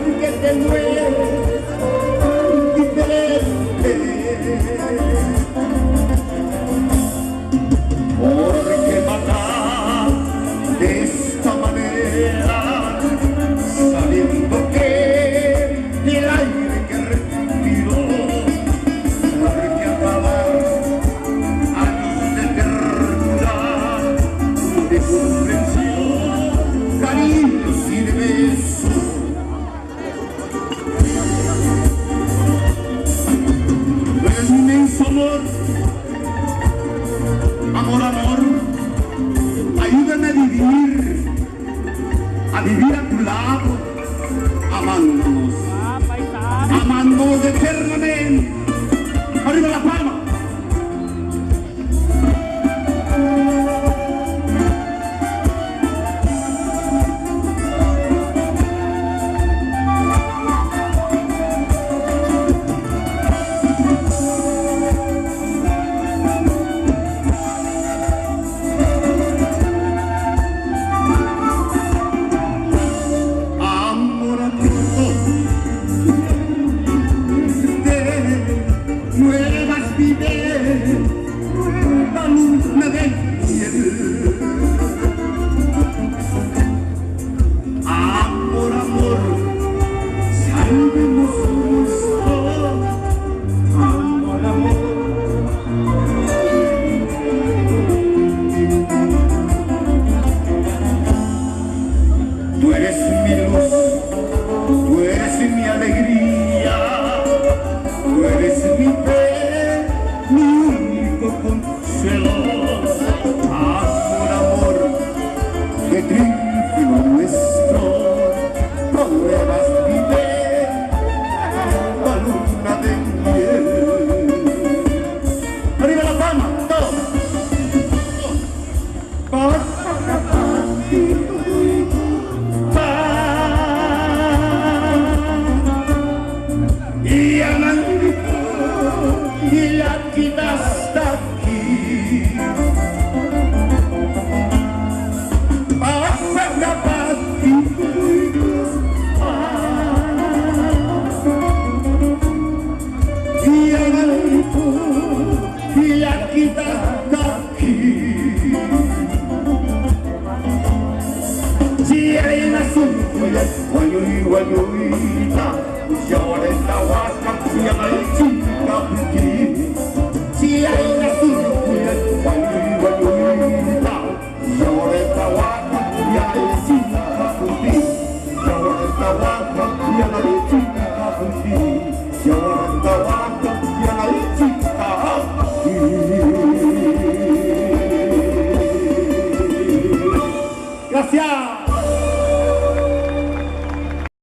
aunque te mueres diferente, porque matar de esta manera, sabiendo que el aire que respiro, porque acabar años de ternura, de comprensión, cariños y de besos. Eres mi inmenso amor, amor, amor, ayúdame a vivir a tu lado, amándonos, amándonos eternamente. Arriba la palma. Nuevas vides, nueva luna de miel. Amor, amor, salvemos justo. Amor, amor. Tú eres mi luz, tú eres mi alegría. Tú eres mi fe, mi único consuelo. Amor, amor, que triunfe lo nuestro. Pruebas vive la luna de miel. Arriba la palma, todos. Y amando y la vida hasta aquí. Pasa la paz y amando y la vida hasta aquí. Si hay una suya, guayuita, y ahora esta vaca, si hay chica, si hay